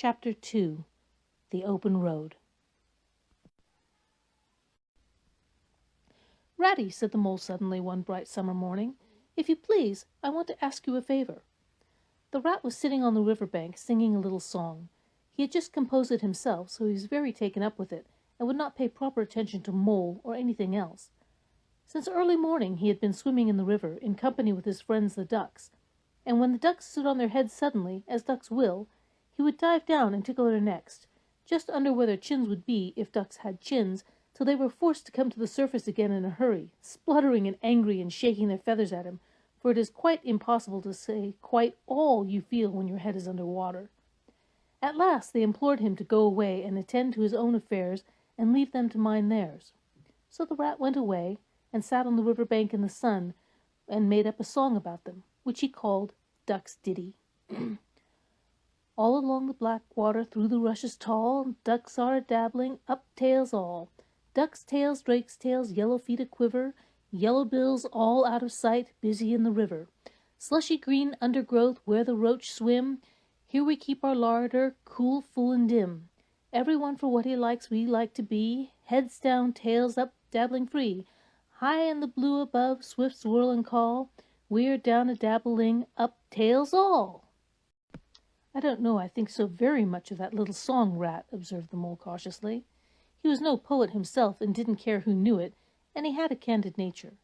Chapter 2. The Open Road. "Ratty," said the mole suddenly one bright summer morning, "if you please, I want to ask you a favor." The rat was sitting on the river bank singing a little song. He had just composed it himself, so he was very taken up with it, and would not pay proper attention to mole or anything else. Since early morning he had been swimming in the river, in company with his friends the ducks, and when the ducks stood on their heads suddenly, as ducks will, he would dive down and tickle their necks, just under where their chins would be if ducks had chins, till they were forced to come to the surface again in a hurry, spluttering and angry and shaking their feathers at him, for it is quite impossible to say quite all you feel when your head is under water. At last they implored him to go away and attend to his own affairs and leave them to mind theirs. So the rat went away and sat on the river bank in the sun and made up a song about them, which he called Duck's Ditty. All along the black water, through the rushes tall, ducks are a-dabbling, up tails all. Ducks' tails, drakes' tails, yellow feet a-quiver, yellow bills all out of sight, busy in the river. Slushy green undergrowth where the roach swim, here we keep our larder, cool, full, and dim. Every one for what he likes we like to be, heads down, tails up, dabbling free. High in the blue above, swift swirl and call, we're down a-dabbling, up tails all." "I don't know I think so very much of that little song, Rat," observed the mole cautiously. He was no poet himself, and didn't care who knew it, and he had a candid nature.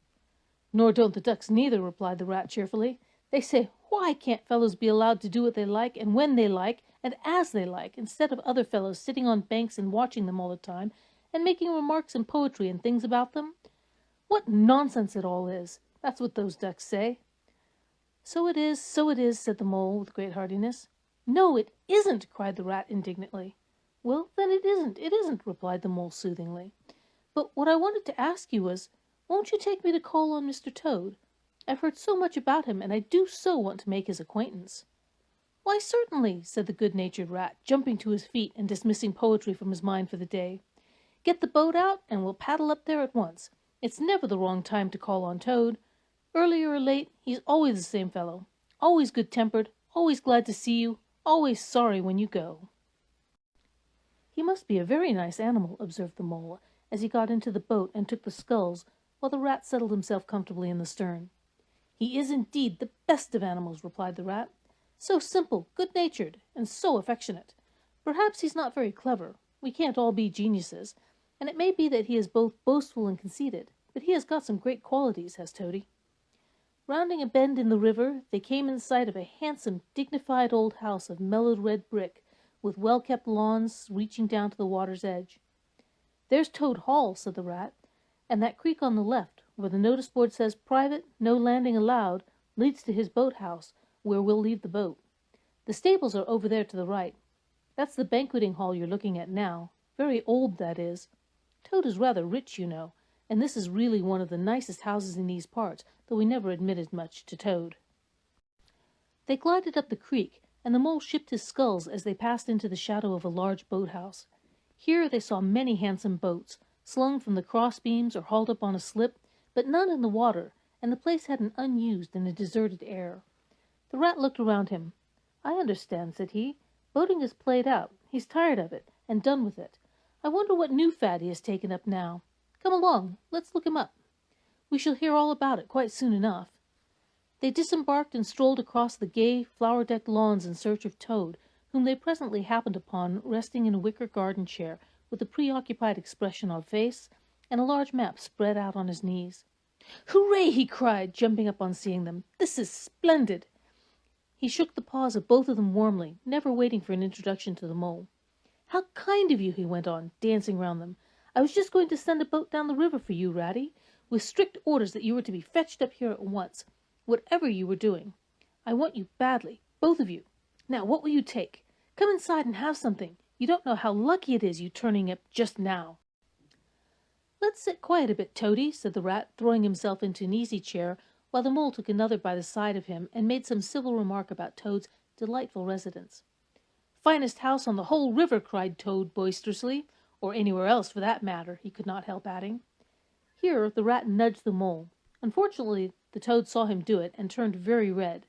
"Nor don't the ducks neither," replied the rat cheerfully. "They say, why can't fellows be allowed to do what they like, and when they like, and as they like, instead of other fellows sitting on banks and watching them all the time, and making remarks and poetry and things about them? What nonsense it all is! That's what those ducks say." So it is, said the mole with great heartiness. "No, it isn't," cried the rat indignantly. "Well, then it isn't," replied the mole soothingly. "But what I wanted to ask you was, won't you take me to call on Mr. Toad? I've heard so much about him, and I do so want to make his acquaintance." "Why, certainly," said the good-natured rat, jumping to his feet and dismissing poetry from his mind for the day. "Get the boat out, and we'll paddle up there at once. It's never the wrong time to call on Toad. Early or late, he's always the same fellow, always good-tempered, always glad to see you, always sorry when you go." "He must be a very nice animal," observed the mole, as he got into the boat and took the sculls, while the rat settled himself comfortably in the stern. "He is indeed the best of animals," replied the rat. "So simple, good-natured, and so affectionate. Perhaps he's not very clever. We can't all be geniuses, and it may be that he is both boastful and conceited, but he has got some great qualities, has Toady." Rounding a bend in the river, they came in sight of a handsome, dignified old house of mellowed red brick, with well-kept lawns reaching down to the water's edge. "There's Toad Hall," said the rat, "and that creek on the left, where the notice board says 'Private, no landing allowed,' leads to his boat-house, where we'll leave the boat. The stables are over there to the right. That's the banqueting hall you're looking at now. Very old, that is. Toad is rather rich, you know, and this is really one of the nicest houses in these parts, though we never admitted much to Toad." They glided up the creek, and the mole shipped his sculls as they passed into the shadow of a large boat-house. Here they saw many handsome boats, slung from the cross-beams or hauled up on a slip, but none in the water, and the place had an unused and a deserted air. The rat looked around him. "I understand," said he. "Boating is played out. He's tired of it, and done with it. I wonder what new fad he has taken up now. Come along, let's look him up. We shall hear all about it quite soon enough." They disembarked and strolled across the gay, flower-decked lawns in search of Toad, whom they presently happened upon resting in a wicker garden chair, with a preoccupied expression on face, and a large map spread out on his knees. "Hooray!" he cried, jumping up on seeing them. "This is splendid!" He shook the paws of both of them warmly, never waiting for an introduction to the mole. "How kind of you," he went on, dancing round them. "I was just going to send a boat down the river for you, Ratty, with strict orders that you were to be fetched up here at once, whatever you were doing. I want you badly, both of you. Now, what will you take? Come inside and have something. You don't know how lucky it is you turning up just now." "Let's sit quiet a bit, Toady," said the rat, throwing himself into an easy-chair, while the mole took another by the side of him and made some civil remark about Toad's delightful residence. "Finest house on the whole river," cried Toad boisterously, "or anywhere else for that matter," he could not help adding. Here the rat nudged the mole. Unfortunately, the Toad saw him do it, and turned very red.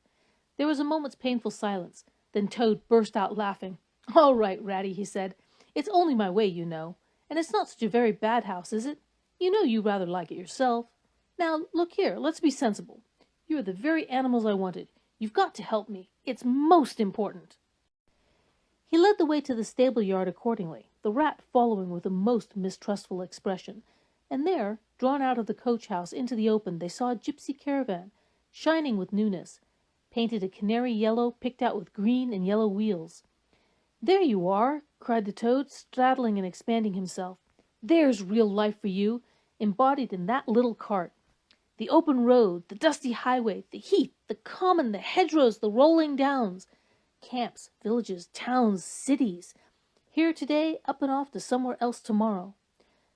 There was a moment's painful silence. Then Toad burst out laughing. All right, Ratty, he said. It's only my way, you know. And it's not such a very bad house, is it? You know you rather like it yourself. Now, look here, let's be sensible. You are the very animals I wanted. You've got to help me. It's most important. He led the way to the stable yard accordingly, the rat following with a most mistrustful expression. And there, drawn out of the coach-house into the open, they saw a gypsy caravan, shining with newness, painted a canary yellow picked out with green and yellow wheels. "There you are!" cried the toad, straddling and expanding himself. "There's real life for you, embodied in that little cart. The open road, the dusty highway, the heath, the common, the hedgerows, the rolling downs. Camps, villages, towns, cities. Here today, up and off to somewhere else tomorrow.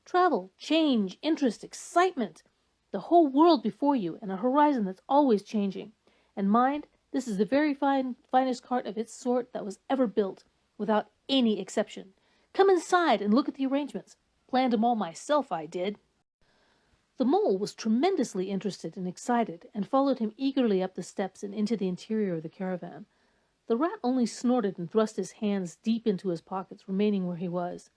Travel, change, interest, excitement. The whole world before you, and a horizon that's always changing. And mind, this is the very finest cart of its sort that was ever built, without any exception. Come inside and look at the arrangements. Planned 'em all myself, I did." The mole was tremendously interested and excited, and followed him eagerly up the steps and into the interior of the caravan. The rat only snorted and thrust his hands deep into his pockets, remaining where he was.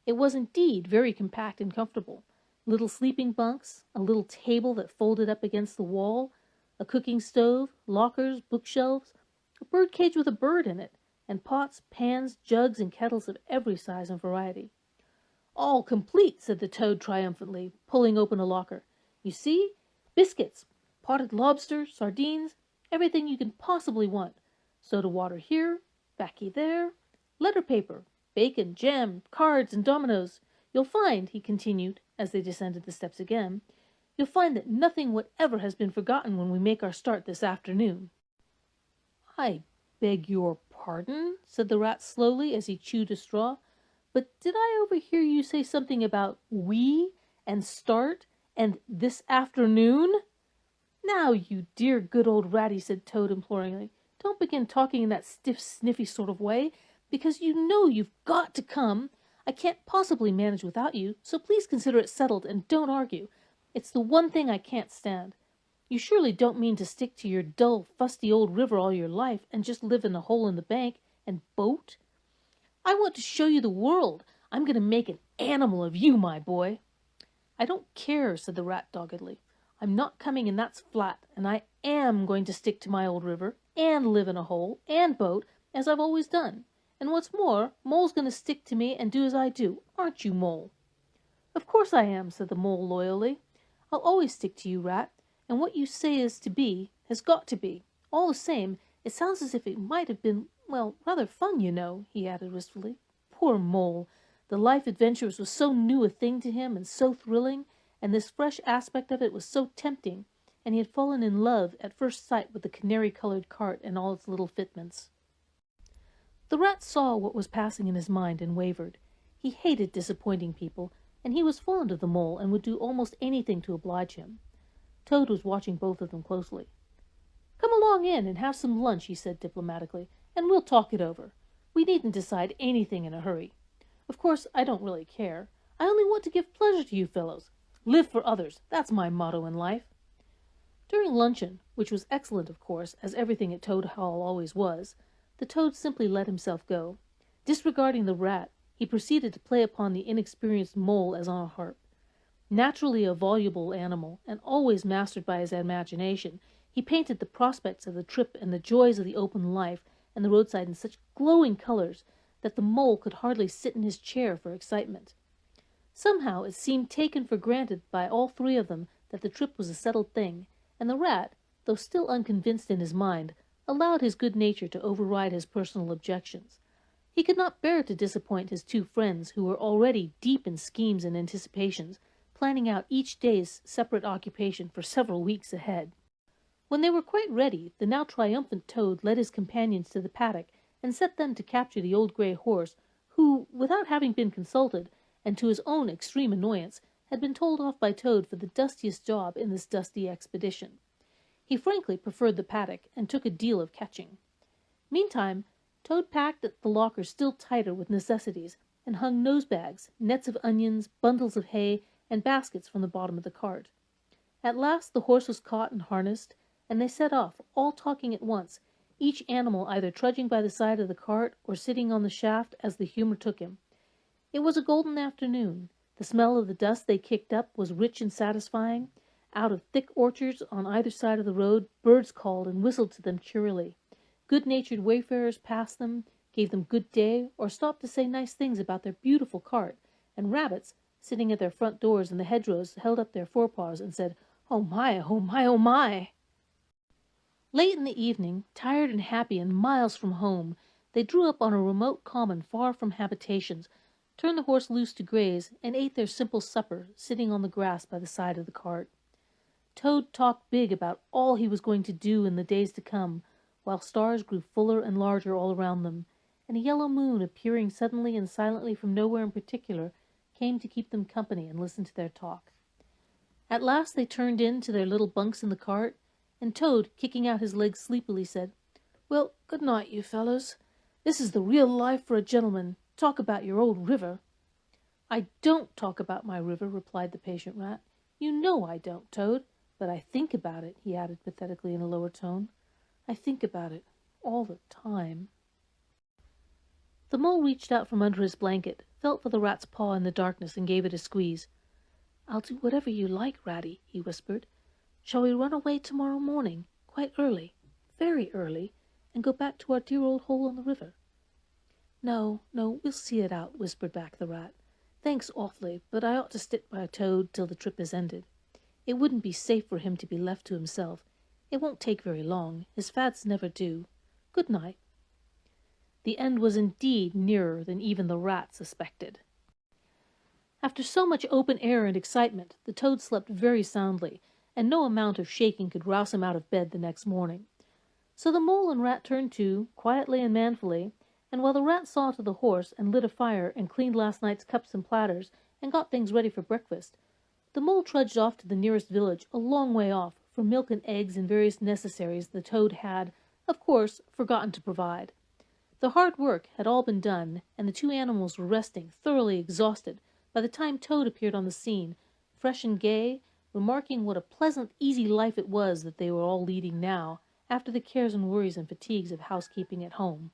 It was indeed very compact and comfortable. Little sleeping bunks, a little table that folded up against the wall, a cooking stove, lockers, bookshelves, a bird cage with a bird in it, and pots, pans, jugs, and kettles of every size and variety. "All complete," said the toad triumphantly, pulling open a locker. "You see? Biscuits, potted lobster, sardines, everything you can possibly want. Soda water here, baccy there, letter paper, bacon, jam, cards, and dominoes. You'll find," he continued, as they descended the steps again, "you'll find that nothing whatever has been forgotten when we make our start this afternoon." "I beg your pardon," said the rat slowly as he chewed a straw, "but did I overhear you say something about we, and start, and this afternoon?" "Now, you dear good old Ratty," said Toad imploringly, "don't begin talking in that stiff, sniffy sort of way, because you know you've got to come. I can't possibly manage without you, so please consider it settled and don't argue. It's the one thing I can't stand. You surely don't mean to stick to your dull, fusty old river all your life and just live in a hole in the bank and boat? I want to show you the world. I'm going to make an animal of you, my boy." "I don't care," said the rat doggedly. "I'm not coming, and that's flat, and I am going to stick to my old river, and live in a hole, and boat, as I've always done. And what's more, Mole's going to stick to me and do as I do. Aren't you, Mole?" "Of course I am," said the mole loyally. "I'll always stick to you, Rat, and what you say is to be, has got to be. All the same, it sounds as if it might have been, well, rather fun, you know," he added wistfully. Poor Mole! The life adventures was so new a thing to him, and so thrilling, and this fresh aspect of it was so tempting, and he had fallen in love at first sight with the canary-colored cart and all its little fitments. The rat saw what was passing in his mind and wavered. He hated disappointing people, and he was fond of the mole and would do almost anything to oblige him. Toad was watching both of them closely. "Come along in and have some lunch," he said diplomatically, "and we'll talk it over. We needn't decide anything in a hurry. Of course, I don't really care. I only want to give pleasure to you fellows. Live for others, that's my motto in life." During luncheon, which was excellent, of course, as everything at Toad Hall always was, the toad simply let himself go. Disregarding the rat, he proceeded to play upon the inexperienced mole as on a harp. Naturally a voluble animal, and always mastered by his imagination, he painted the prospects of the trip and the joys of the open life and the roadside in such glowing colors that the mole could hardly sit in his chair for excitement. Somehow it seemed taken for granted by all three of them that the trip was a settled thing, and the rat, though still unconvinced in his mind, allowed his good nature to override his personal objections. He could not bear to disappoint his two friends, who were already deep in schemes and anticipations, planning out each day's separate occupation for several weeks ahead. When they were quite ready, the now triumphant Toad led his companions to the paddock and set them to capture the old grey horse, who, without having been consulted, and to his own extreme annoyance, had been told off by Toad for the dustiest job in this dusty expedition. He frankly preferred the paddock, and took a deal of catching. Meantime, Toad packed the locker still tighter with necessities, and hung nose-bags, nets of onions, bundles of hay, and baskets from the bottom of the cart. At last the horse was caught and harnessed, and they set off, all talking at once, each animal either trudging by the side of the cart or sitting on the shaft as the humor took him. It was a golden afternoon. The smell of the dust they kicked up was rich and satisfying. Out of thick orchards on either side of the road, birds called and whistled to them cheerily. Good-natured wayfarers passed them, gave them good day, or stopped to say nice things about their beautiful cart, and rabbits, sitting at their front doors in the hedgerows, held up their forepaws and said, "Oh my, oh my, oh my!" Late in the evening, tired and happy and miles from home, they drew up on a remote common far from habitations, turned the horse loose to graze, and ate their simple supper, sitting on the grass by the side of the cart. Toad talked big about all he was going to do in the days to come, while stars grew fuller and larger all around them, and a yellow moon, appearing suddenly and silently from nowhere in particular, came to keep them company and listen to their talk. At last they turned in to their little bunks in the cart, and Toad, kicking out his legs sleepily, said, "Well, good night, you fellows. This is the real life for a gentleman. Talk about your old river." "I don't talk about my river," replied the patient rat. "You know I don't, Toad. But I think about it," he added pathetically in a lower tone. "I think about it all the time." The mole reached out from under his blanket, felt for the rat's paw in the darkness, and gave it a squeeze. "I'll do whatever you like, Ratty," he whispered. "Shall we run away tomorrow morning, quite early, very early, and go back to our dear old hole on the river?" "No, we'll see it out," whispered back the rat. "Thanks awfully, but I ought to stick by Toad till the trip is ended. It wouldn't be safe for him to be left to himself. It won't take very long. His fads never do. Good night." The end was indeed nearer than even the rat suspected. After so much open air and excitement, the Toad slept very soundly, and no amount of shaking could rouse him out of bed the next morning. So the mole and rat turned to, quietly and manfully, and while the rat saw to the horse and lit a fire and cleaned last night's cups and platters and got things ready for breakfast, the mole trudged off to the nearest village, a long way off, for milk and eggs and various necessaries the Toad had, of course, forgotten to provide. The hard work had all been done, and the two animals were resting, thoroughly exhausted, by the time Toad appeared on the scene, fresh and gay, remarking what a pleasant, easy life it was that they were all leading now, after the cares and worries and fatigues of housekeeping at home.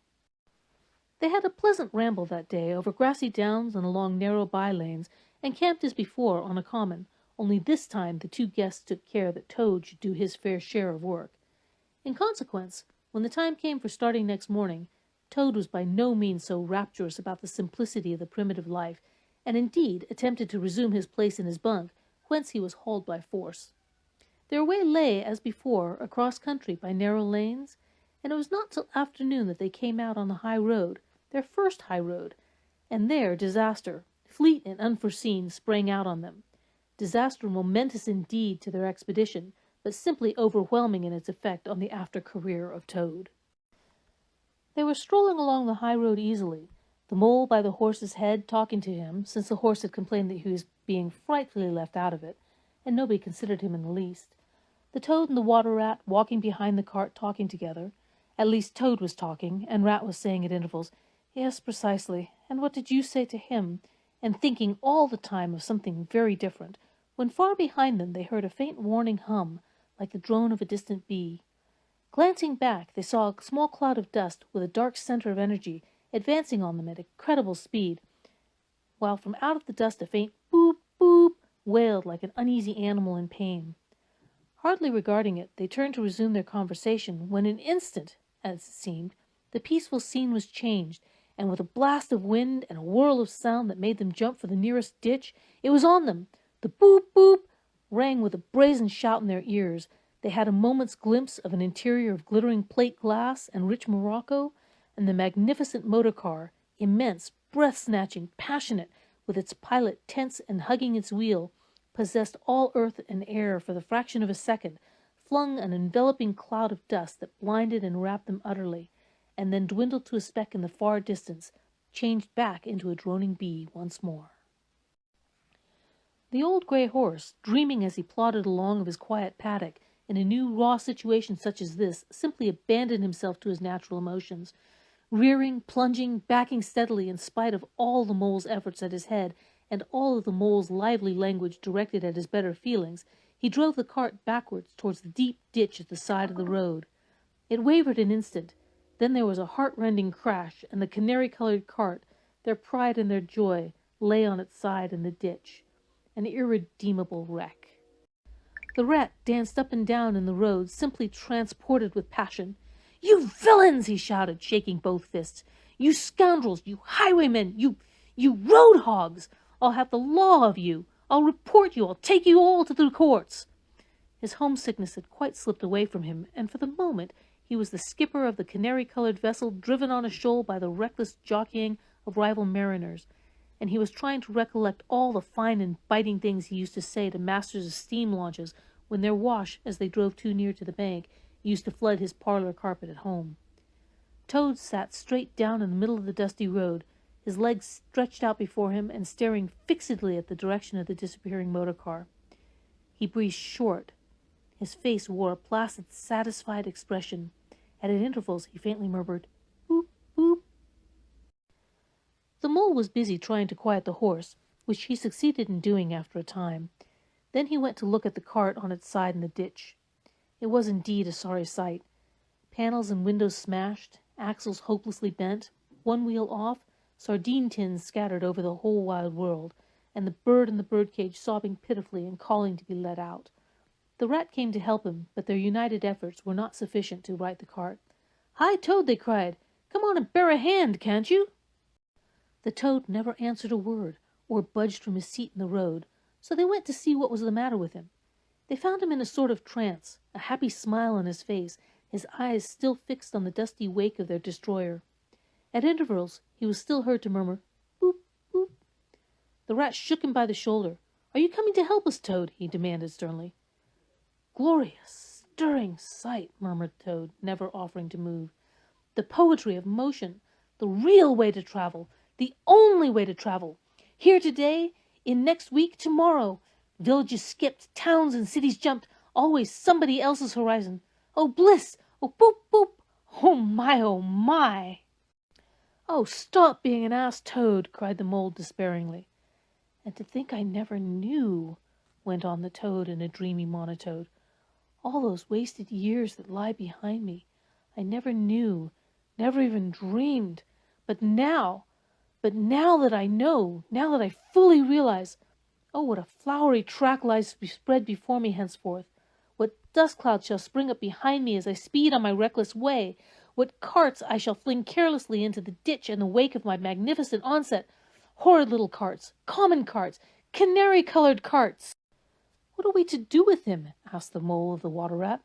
They had a pleasant ramble that day over grassy downs and along narrow by-lanes, and camped as before on a common, only this time the two guests took care that Toad should do his fair share of work. In consequence, when the time came for starting next morning, Toad was by no means so rapturous about the simplicity of the primitive life, and indeed attempted to resume his place in his bunk, whence he was hauled by force. Their way lay, as before, across country by narrow lanes, and it was not till afternoon that they came out on the high road, their first high road, and there disaster, fleet and unforeseen, sprang out on them. Disaster momentous indeed to their expedition, but simply overwhelming in its effect on the after-career of Toad. They were strolling along the high road easily, the mole by the horse's head talking to him, since the horse had complained that he was being frightfully left out of it, and nobody considered him in the least. The Toad and the water rat walking behind the cart talking together. At least Toad was talking, and Rat was saying at intervals, "Yes, precisely, and what did you say to him?" and thinking all the time of something very different, when far behind them they heard a faint warning hum, like the drone of a distant bee. Glancing back, they saw a small cloud of dust with a dark center of energy advancing on them at incredible speed, while from out of the dust a faint boop, boop, wailed like an uneasy animal in pain. Hardly regarding it, they turned to resume their conversation, when in an instant, as it seemed, the peaceful scene was changed, and with a blast of wind and a whirl of sound that made them jump for the nearest ditch, it was on them. The boop, boop rang with a brazen shout in their ears. They had a moment's glimpse of an interior of glittering plate glass and rich morocco, and the magnificent motor car, immense, breath-snatching, passionate, with its pilot tense and hugging its wheel, possessed all earth and air for the fraction of a second, flung an enveloping cloud of dust that blinded and wrapped them utterly, and then dwindled to a speck in the far distance, changed back into a droning bee once more. The old grey horse, dreaming as he plodded along of his quiet paddock, in a new raw situation such as this, simply abandoned himself to his natural emotions. Rearing, plunging, backing steadily in spite of all the mole's efforts at his head, and all of the mole's lively language directed at his better feelings, he drove the cart backwards towards the deep ditch at the side of the road. It wavered an instant. Then there was a heart-rending crash, and the canary-colored cart, their pride and their joy, lay on its side in the ditch, an irredeemable wreck. The rat danced up and down in the road, simply transported with passion. "You villains!" he shouted, shaking both fists. "You scoundrels! You highwaymen! You road hogs! I'll have the law of you! I'll report you! I'll take you all to the courts!" His homesickness had quite slipped away from him, and for the moment he was the skipper of the canary-colored vessel driven on a shoal by the reckless jockeying of rival mariners, and he was trying to recollect all the fine and biting things he used to say to masters of steam launches when their wash, as they drove too near to the bank, used to flood his parlor carpet at home. Toad sat straight down in the middle of the dusty road, his legs stretched out before him and staring fixedly at the direction of the disappearing motor car. He breathed short. His face wore a placid, satisfied expression. At intervals he faintly murmured, "Boop, boop." The mole was busy trying to quiet the horse, which he succeeded in doing after a time. Then he went to look at the cart on its side in the ditch. It was indeed a sorry sight. Panels and windows smashed, axles hopelessly bent, one wheel off, sardine tins scattered over the whole wide world, and the bird in the birdcage sobbing pitifully and calling to be let out. The rat came to help him, but their united efforts were not sufficient to right the cart. "Hi, Toad!" they cried. "Come on and bear a hand, can't you?" The toad never answered a word, or budged from his seat in the road, so they went to see what was the matter with him. They found him in a sort of trance, a happy smile on his face, his eyes still fixed on the dusty wake of their destroyer. At intervals he was still heard to murmur, "Boop, boop." The rat shook him by the shoulder. "Are you coming to help us, Toad?" he demanded sternly. "Glorious, stirring sight," murmured Toad, never offering to move. "The poetry of motion, the real way to travel, the only way to travel. Here today, in next week, tomorrow. Villages skipped, towns and cities jumped, always somebody else's horizon. Oh, bliss! Oh, boop, boop! Oh, my, oh, my!" "Oh, stop being an ass, Toad!" cried the mole despairingly. "And to think I never knew," went on the toad in a dreamy monotone. "All those wasted years that lie behind me. I never knew, never even dreamed. But now that I know, now that I fully realize, oh, what a flowery track lies spread before me henceforth. What dust clouds shall spring up behind me as I speed on my reckless way. What carts I shall fling carelessly into the ditch in the wake of my magnificent onset. Horrid little carts, common carts, canary-colored carts." "What are we to do with him?" asked the mole of the water rat.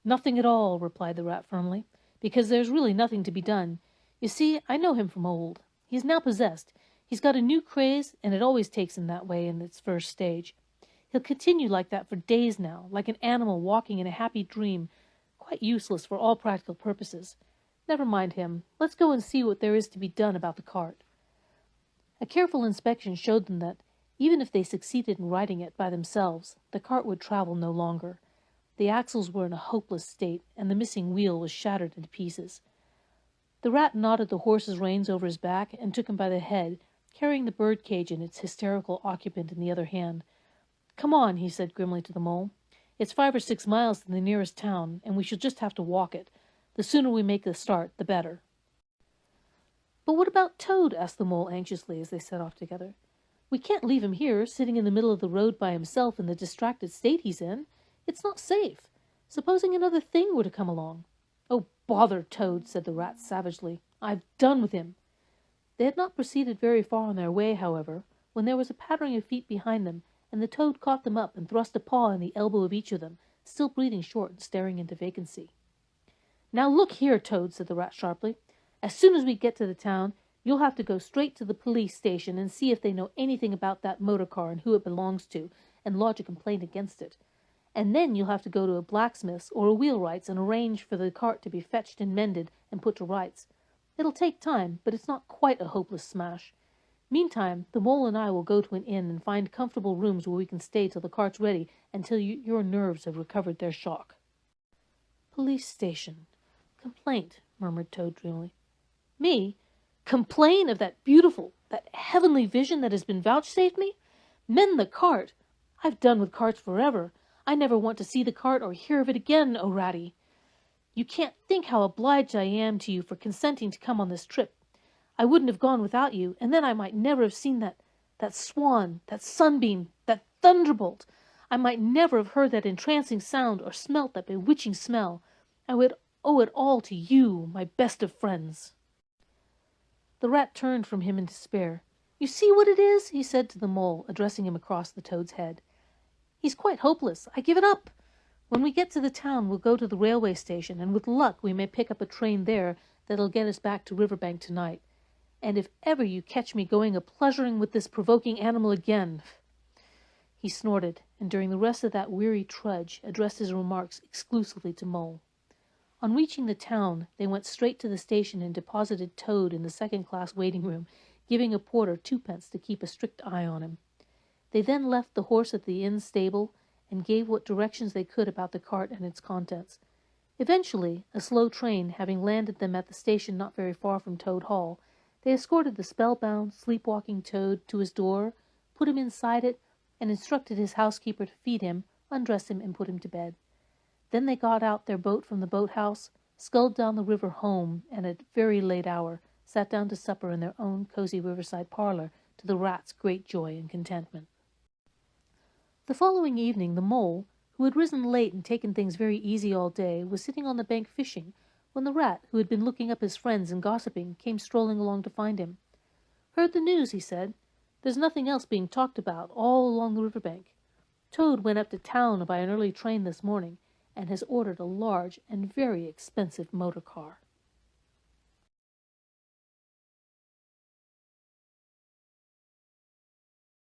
"Nothing at all," replied the rat firmly, "because there's really nothing to be done. You see, I know him from old. He's now possessed. He's got a new craze, and it always takes him that way in its first stage. He'll continue like that for days now, like an animal walking in a happy dream, quite useless for all practical purposes. Never mind him. Let's go and see what there is to be done about the cart." A careful inspection showed them that, even if they succeeded in righting it by themselves, the cart would travel no longer. The axles were in a hopeless state, and the missing wheel was shattered into pieces. The rat knotted the horse's reins over his back and took him by the head, carrying the birdcage and its hysterical occupant in the other hand. "Come on," he said grimly to the mole. "It's 5 or 6 miles to the nearest town, and we shall just have to walk it. The sooner we make the start, the better." "But what about Toad?" asked the mole anxiously as they set off together. "We can't leave him here, sitting in the middle of the road by himself in the distracted state he's in. It's not safe. Supposing another thing were to come along." "Oh, bother Toad," said the rat savagely. "I've done with him." They had not proceeded very far on their way, however, when there was a pattering of feet behind them, and the toad caught them up and thrust a paw in the elbow of each of them, still breathing short and staring into vacancy. "Now look here, Toad," said the rat sharply. "As soon as we get to the town, you'll have to go straight to the police station and see if they know anything about that motor car and who it belongs to, and lodge a complaint against it. And then you'll have to go to a blacksmith's or a wheelwright's and arrange for the cart to be fetched and mended and put to rights. It'll take time, but it's not quite a hopeless smash. Meantime, the mole and I will go to an inn and find comfortable rooms where we can stay till the cart's ready and till your nerves have recovered their shock." "Police station. Complaint," murmured Toad dreamily. "Me? Complain of that beautiful, that heavenly vision that has been vouchsafed me? Mend the cart? I've done with carts forever. I never want to see the cart or hear of it again, O ratty." You can't think how obliged I am to you for consenting to come on this trip. I wouldn't have gone without you, and then I might never have seen that swan, that sunbeam, that thunderbolt. I might never have heard that entrancing sound or smelt that bewitching smell. I would owe it all to you, my best of friends." The rat turned from him in despair. "You see what it is?" he said to the mole, addressing him across the toad's head. "He's quite hopeless. I give it up. When we get to the town, we'll go to the railway station, and with luck we may pick up a train there that'll get us back to Riverbank tonight. And if ever you catch me going a-pleasuring with this provoking animal again—" He snorted, and during the rest of that weary trudge addressed his remarks exclusively to Mole. On reaching the town, they went straight to the station and deposited Toad in the second-class waiting-room, giving a porter 2 pence to keep a strict eye on him. They then left the horse at the inn stable and gave what directions they could about the cart and its contents. Eventually, a slow train having landed them at the station not very far from Toad Hall, they escorted the spellbound, sleepwalking Toad to his door, put him inside it, and instructed his housekeeper to feed him, undress him, and put him to bed. Then they got out their boat from the boathouse, sculled down the river home, and at a very late hour sat down to supper in their own cozy riverside parlor, to the rat's great joy and contentment. The following evening the mole, who had risen late and taken things very easy all day, was sitting on the bank fishing, when the rat, who had been looking up his friends and gossiping, came strolling along to find him. "Heard the news," he said. "There's nothing else being talked about all along the riverbank. Toad went up to town by an early train this morning, and has ordered a large and very expensive motor car."